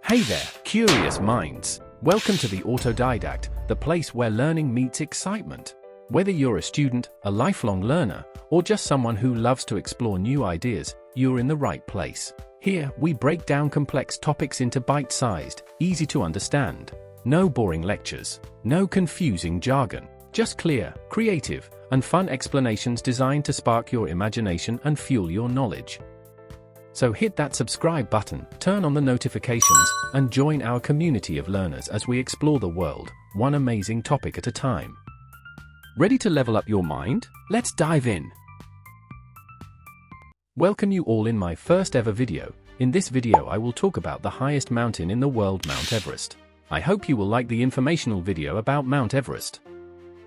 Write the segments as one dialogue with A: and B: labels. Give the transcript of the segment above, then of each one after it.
A: Hey there, curious minds! Welcome to the Autodidact, the place where learning meets excitement. Whether you're a student, a lifelong learner, or just someone who loves to explore new ideas, you're in the right place. Here, we break down complex topics into bite-sized, easy to understand. No boring lectures, no confusing jargon, just clear, creative, and fun explanations designed to spark your imagination and fuel your knowledge. So hit that subscribe button, turn on the notifications, and join our community of learners as we explore the world, one amazing topic at a time. Ready to level up your mind? Let's dive in. Welcome you all in my first ever video. In this video I will talk about the highest mountain in the world, Mount Everest. I hope you will like the informational video about Mount Everest.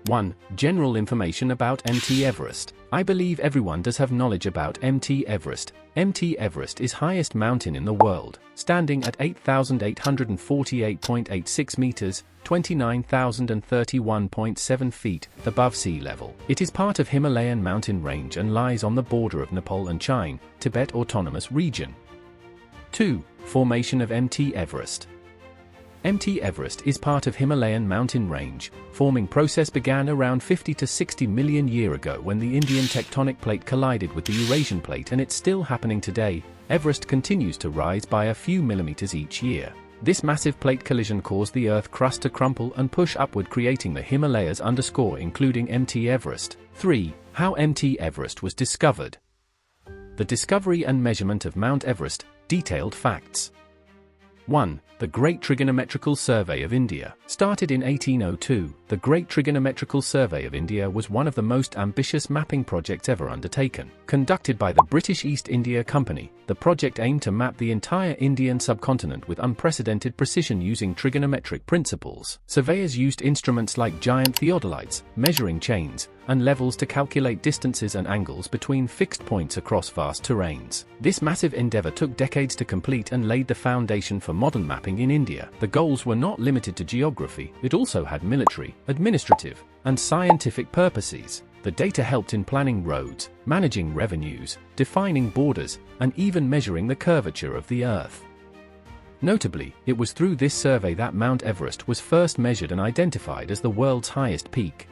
A: 1. General information about MT Everest. I believe everyone does have knowledge about MT Everest. MT Everest is highest mountain in the world, standing at 8,848.86 meters, 29,031.7 feet, above sea level. It is part of Himalayan mountain range and lies on the border of Nepal and China, Tibet Autonomous Region. 2. Formation of MT Everest. MT Everest is part of Himalayan mountain range. Forming process began around 50 to 60 million years ago when the Indian tectonic plate collided with the Eurasian plate, and it's still happening today. Everest continues to rise by a few millimeters each year. This massive plate collision caused the Earth crust to crumple and push upward, creating the Himalayas including MT Everest. 3. How MT Everest was discovered. The discovery and measurement of Mount Everest. Detailed facts. 1. The Great Trigonometrical Survey of India. Started in 1802, the Great Trigonometrical Survey of India was one of the most ambitious mapping projects ever undertaken. Conducted by the British East India Company, the project aimed to map the entire Indian subcontinent with unprecedented precision using trigonometric principles. Surveyors used instruments like giant theodolites, measuring chains, and levels to calculate distances and angles between fixed points across vast terrains. This massive endeavor took decades to complete and laid the foundation for modern mapping in India. The goals were not limited to geography, it also had military, administrative, and scientific purposes. The data helped in planning roads, managing revenues, defining borders, and even measuring the curvature of the Earth. Notably, it was through this survey that Mount Everest was first measured and identified as the world's highest peak.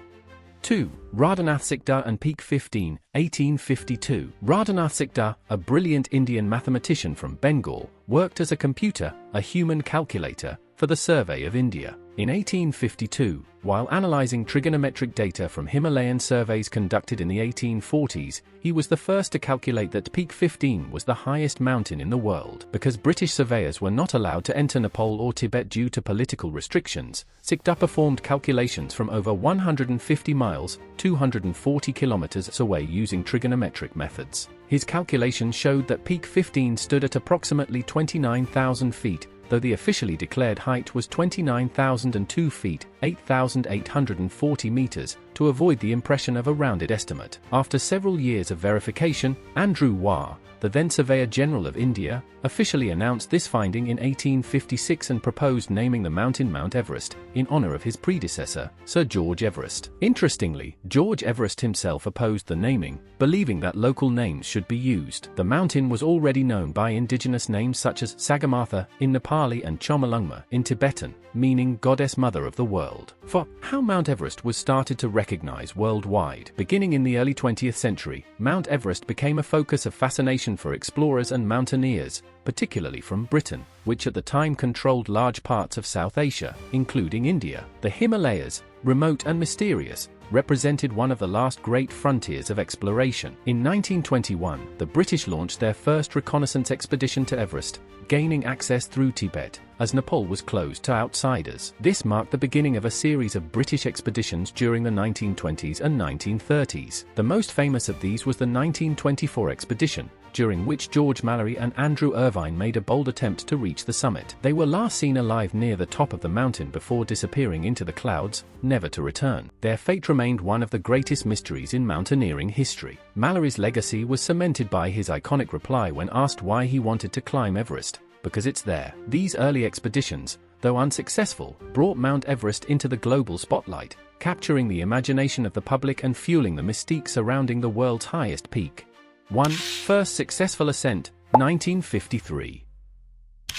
A: 2. Radhanath Sikdar and Peak 15, 1852. Radhanath Sikdar, a brilliant Indian mathematician from Bengal, worked as a computer, a human calculator, for the Survey of India. In 1852, while analyzing trigonometric data from Himalayan surveys conducted in the 1840s, he was the first to calculate that Peak 15 was the highest mountain in the world. Because British surveyors were not allowed to enter Nepal or Tibet due to political restrictions, Sikdar performed calculations from over 150 miles, 240 kilometers away using trigonometric methods. His calculations showed that Peak 15 stood at approximately 29,000 feet, though the officially declared height was 29,002 feet, 8,840 meters, to avoid the impression of a rounded estimate. After several years of verification, Andrew Waugh, the then Surveyor General of India, officially announced this finding in 1856 and proposed naming the mountain Mount Everest, in honor of his predecessor, Sir George Everest. Interestingly, George Everest himself opposed the naming, believing that local names should be used. The mountain was already known by indigenous names such as Sagarmatha in Nepali and Chomolungma in Tibetan, meaning Goddess Mother of the World. 4. How Mount Everest was started to recognize worldwide. Beginning in the early 20th century, Mount Everest became a focus of fascination for explorers and mountaineers, particularly from Britain, which at the time controlled large parts of South Asia, including India. The Himalayas, remote and mysterious, represented one of the last great frontiers of exploration. In 1921, the British launched their first reconnaissance expedition to Everest, gaining access through Tibet, as Nepal was closed to outsiders. This marked the beginning of a series of British expeditions during the 1920s and 1930s. The most famous of these was the 1924 expedition, during which George Mallory and Andrew Irvine made a bold attempt to reach the summit. They were last seen alive near the top of the mountain before disappearing into the clouds, never to return. Their fate remained one of the greatest mysteries in mountaineering history. Mallory's legacy was cemented by his iconic reply when asked why he wanted to climb Everest: because it's there. These early expeditions, though unsuccessful, brought Mount Everest into the global spotlight, capturing the imagination of the public and fueling the mystique surrounding the world's highest peak. 1. First successful ascent, 1953.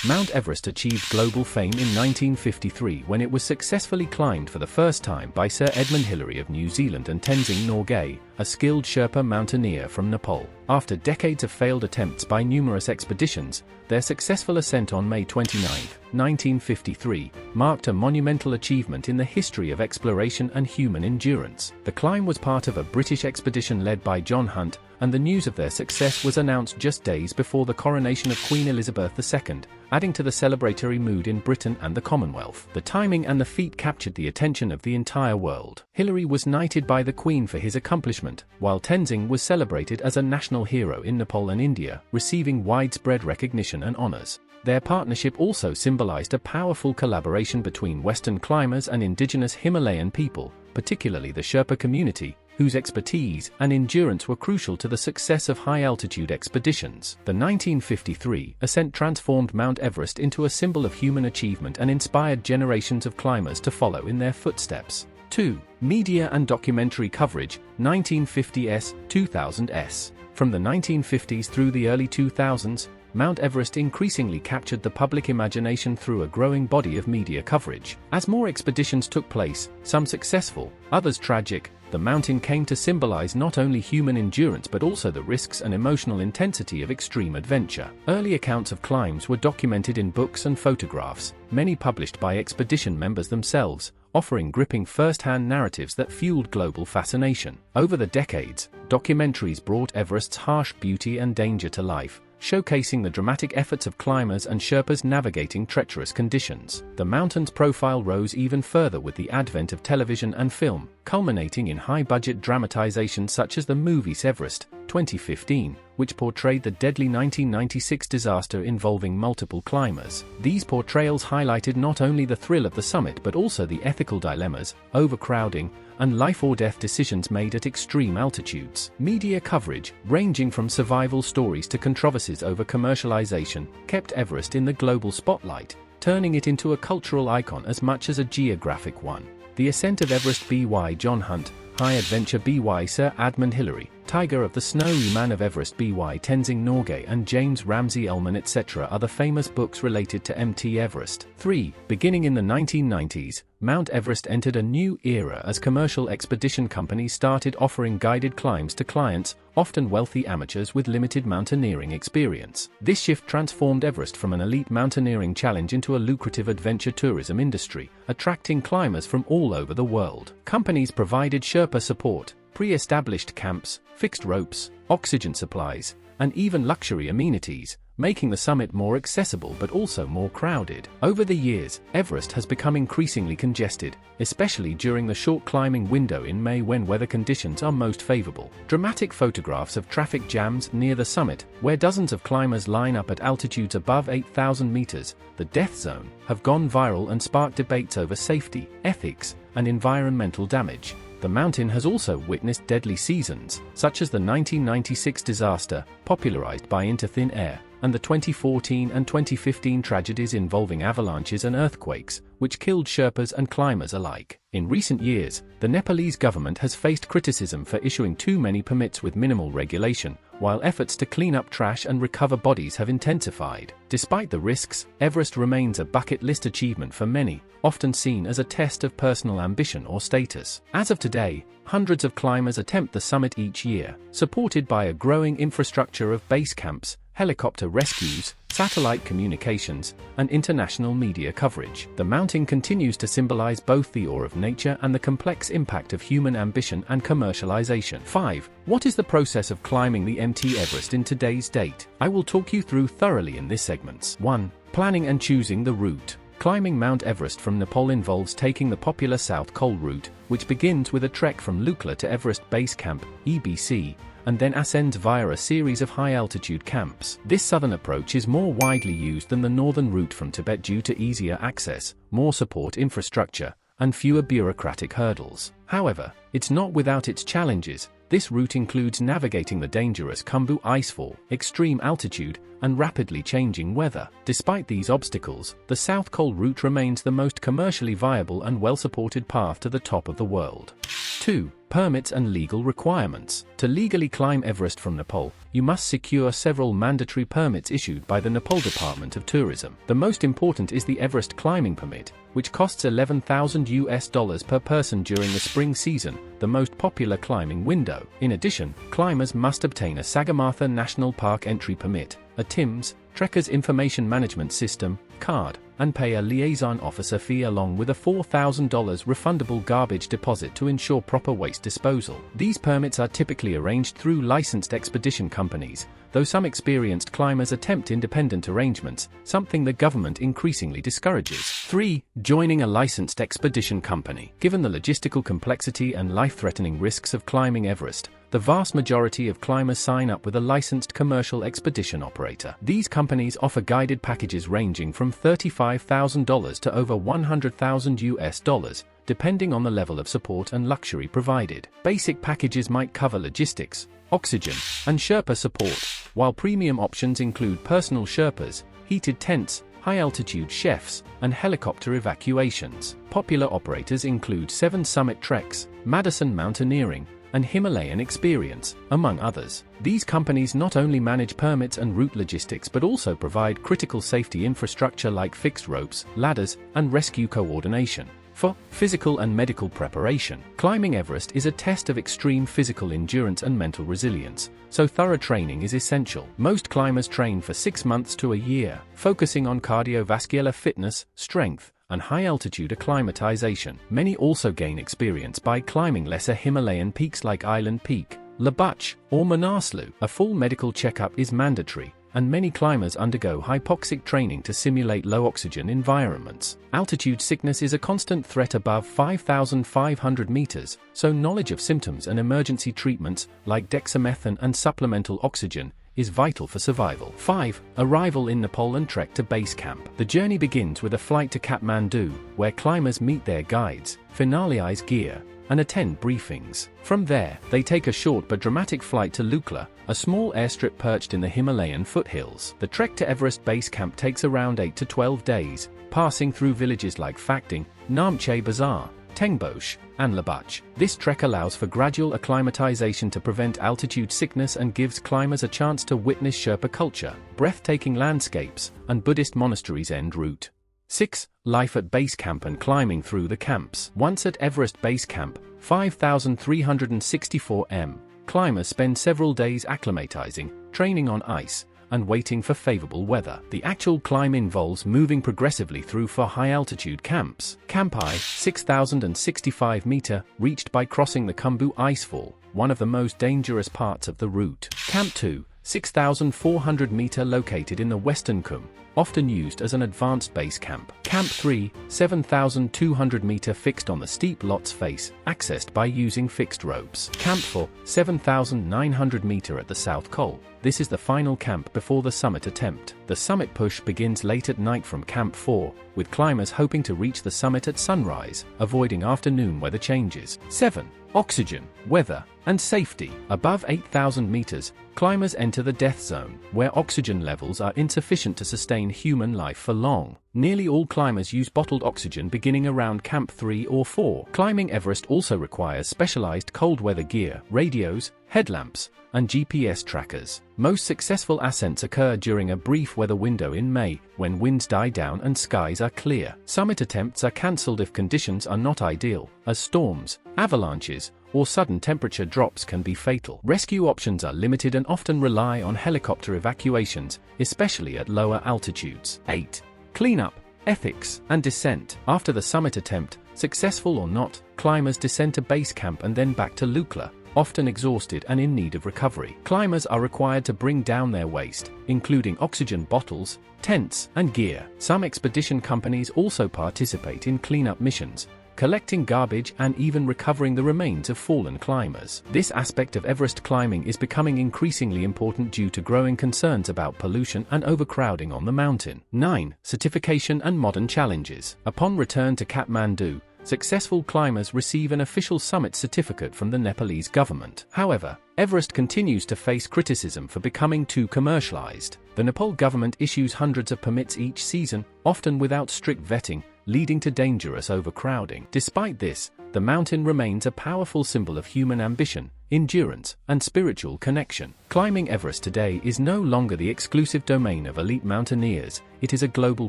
A: Mount Everest achieved global fame in 1953 when it was successfully climbed for the first time by Sir Edmund Hillary of New Zealand and Tenzing Norgay, a skilled Sherpa mountaineer from Nepal. After decades of failed attempts by numerous expeditions, their successful ascent on May 29, 1953, marked a monumental achievement in the history of exploration and human endurance. The climb was part of a British expedition led by John Hunt, and the news of their success was announced just days before the coronation of Queen Elizabeth II, adding to the celebratory mood in Britain and the Commonwealth. The timing and the feat captured the attention of the entire world. Hillary was knighted by the Queen for his accomplishment, while Tenzing was celebrated as a national hero in Nepal and India, receiving widespread recognition and honors. Their partnership also symbolized a powerful collaboration between Western climbers and indigenous Himalayan people, particularly the Sherpa community, whose expertise and endurance were crucial to the success of high-altitude expeditions. The 1953 ascent transformed Mount Everest into a symbol of human achievement and inspired generations of climbers to follow in their footsteps. 2. Media and documentary coverage, 1950s, 2000s. From the 1950s through the early 2000s, Mount Everest increasingly captured the public imagination through a growing body of media coverage. As more expeditions took place, some successful, others tragic, the mountain came to symbolize not only human endurance but also the risks and emotional intensity of extreme adventure. Early accounts of climbs were documented in books and photographs, many published by expedition members themselves, offering gripping first-hand narratives that fueled global fascination. Over the decades, documentaries brought Everest's harsh beauty and danger to life, showcasing the dramatic efforts of climbers and Sherpas navigating treacherous conditions. The mountain's profile rose even further with the advent of television and film, culminating in high-budget dramatizations such as the movie Everest, 2015, which portrayed the deadly 1996 disaster involving multiple climbers. These portrayals highlighted not only the thrill of the summit but also the ethical dilemmas, overcrowding, and life-or-death decisions made at extreme altitudes. Media coverage, ranging from survival stories to controversies over commercialization, kept Everest in the global spotlight, turning it into a cultural icon as much as a geographic one. The ascent of Everest by John Hunt, High Adventure by Sir Edmund Hillary, Tiger of the Snowy Man of Everest by Tenzing Norgay and James Ramsay Ullman etc. are the famous books related to MT Everest. 3. Beginning in the 1990s, Mount Everest entered a new era as commercial expedition companies started offering guided climbs to clients, often wealthy amateurs with limited mountaineering experience. This shift transformed Everest from an elite mountaineering challenge into a lucrative adventure tourism industry, attracting climbers from all over the world. Companies provided Sherpa support, pre-established camps, fixed ropes, oxygen supplies, and even luxury amenities, making the summit more accessible but also more crowded. Over the years, Everest has become increasingly congested, especially during the short climbing window in May when weather conditions are most favorable. Dramatic photographs of traffic jams near the summit, where dozens of climbers line up at altitudes above 8,000 meters, the death zone, have gone viral and sparked debates over safety, ethics, and environmental damage. The mountain has also witnessed deadly seasons, such as the 1996 disaster, popularized by Into Thin Air, and the 2014 and 2015 tragedies involving avalanches and earthquakes, which killed Sherpas and climbers alike. In recent years, the Nepalese government has faced criticism for issuing too many permits with minimal regulation, while efforts to clean up trash and recover bodies have intensified. Despite the risks, Everest remains a bucket list achievement for many, often seen as a test of personal ambition or status. As of today, hundreds of climbers attempt the summit each year, supported by a growing infrastructure of base camps, helicopter rescues, satellite communications, and international media coverage. The mountain continues to symbolize both the awe of nature and the complex impact of human ambition and commercialization. 5. What is the process of climbing the MT Everest in today's date? I will talk you through thoroughly in this segment. 1. Planning and choosing the route. Climbing Mount Everest from Nepal involves taking the popular South Col route, which begins with a trek from Lukla to Everest Base Camp, EBC, and then ascends via a series of high-altitude camps. This southern approach is more widely used than the northern route from Tibet due to easier access, more support infrastructure, and fewer bureaucratic hurdles. However, it's not without its challenges. This route includes navigating the dangerous Khumbu icefall, extreme altitude, and rapidly changing weather. Despite these obstacles, the South Col route remains the most commercially viable and well-supported path to the top of the world. 2. Permits and legal requirements. To legally climb Everest from Nepal, you must secure several mandatory permits issued by the Nepal Department of Tourism. The most important is the Everest Climbing Permit, which costs $11,000 per person during the spring season, the most popular climbing window. In addition, climbers must obtain a Sagarmatha National Park Entry Permit, a TIMS, Trekkers Information Management System, card, and pay a liaison officer fee along with a $4,000 refundable garbage deposit to ensure proper waste disposal. These permits are typically arranged through licensed expedition companies, though some experienced climbers attempt independent arrangements, something the government increasingly discourages. 3. Joining a licensed expedition company. Given the logistical complexity and life-threatening risks of climbing Everest, the vast majority of climbers sign up with a licensed commercial expedition operator. These companies offer guided packages ranging from $35,000 to over $100,000, depending on the level of support and luxury provided. Basic packages might cover logistics, oxygen, and Sherpa support, while premium options include personal Sherpas, heated tents, high-altitude chefs, and helicopter evacuations. Popular operators include Seven Summit Treks, Madison Mountaineering, and Himalayan Experience, among others. These companies not only manage permits and route logistics but also provide critical safety infrastructure like fixed ropes, ladders, and rescue coordination. For physical and medical preparation. Climbing Everest is a test of extreme physical endurance and mental resilience, so thorough training is essential. Most climbers train for 6 months to a year, focusing on cardiovascular fitness, strength, and high-altitude acclimatization. Many also gain experience by climbing lesser Himalayan peaks like Island Peak, Labuch, or Manaslu. A full medical checkup is mandatory, and many climbers undergo hypoxic training to simulate low-oxygen environments. Altitude sickness is a constant threat above 5,500 meters, so knowledge of symptoms and emergency treatments, like dexamethasone and supplemental oxygen, is vital for survival. 5. Arrival in Nepal and trek to base camp. The journey begins with a flight to Kathmandu, where climbers meet their guides, finalize gear, and attend briefings. From there, they take a short but dramatic flight to Lukla, a small airstrip perched in the Himalayan foothills. The trek to Everest Base Camp takes around 8 to 12 days, passing through villages like Phakding, Namche Bazaar, Tengboche, and Labuch. This trek allows for gradual acclimatization to prevent altitude sickness and gives climbers a chance to witness Sherpa culture, breathtaking landscapes, and Buddhist monasteries en route. 6. Life at base camp and climbing through the camps. Once at Everest Base Camp, 5,364 m, climbers spend several days acclimatizing, training on ice, and waiting for favorable weather. The actual climb involves moving progressively through four high-altitude camps. Camp I, 6,065 meter, reached by crossing the Khumbu Icefall, one of the most dangerous parts of the route. Camp II, 6,400 meter, located in the western Khum, often used as an advanced base camp. Camp III, 7,200 meter, fixed on the steep Lot's face, accessed by using fixed ropes. Camp IV, 7,900 meter at the South Col. This is the final camp before the summit attempt. The summit push begins late at night from Camp IV, with climbers hoping to reach the summit at sunrise, avoiding afternoon weather changes. 7. Oxygen, weather, and safety. Above 8,000 meters, climbers enter the death zone, where oxygen levels are insufficient to sustain human life for long. Nearly all climbers use bottled oxygen beginning around Camp 3 or 4. Climbing Everest also requires specialized cold weather gear, radios, headlamps, and GPS trackers. Most successful ascents occur during a brief weather window in May, when winds die down and skies are clear. Summit attempts are cancelled if conditions are not ideal, as storms, avalanches, or sudden temperature drops can be fatal. Rescue options are limited and often rely on helicopter evacuations, especially at lower altitudes. 8. Cleanup, ethics, and descent. After the summit attempt, successful or not, climbers descend to base camp and then back to Lukla, often exhausted and in need of recovery. Climbers are required to bring down their waste, including oxygen bottles, tents, and gear. Some expedition companies also participate in cleanup missions, collecting garbage and even recovering the remains of fallen climbers. This aspect of Everest climbing is becoming increasingly important due to growing concerns about pollution and overcrowding on the mountain. 9. Certification and modern challenges. Upon return to Kathmandu, successful climbers receive an official summit certificate from the Nepalese government. However, Everest continues to face criticism for becoming too commercialized. The Nepal government issues hundreds of permits each season, often without strict vetting, leading to dangerous overcrowding. Despite this, the mountain remains a powerful symbol of human ambition, endurance, and spiritual connection. Climbing Everest today is no longer the exclusive domain of elite mountaineers. It is a global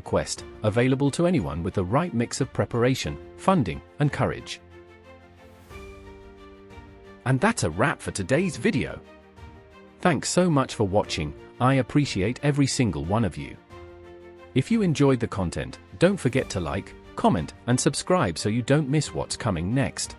A: quest, available to anyone with the right mix of preparation, funding, and courage. And that's a wrap for today's video. Thanks so much for watching. I appreciate every single one of you. If you enjoyed the content, don't forget to like, comment, and subscribe so you don't miss what's coming next.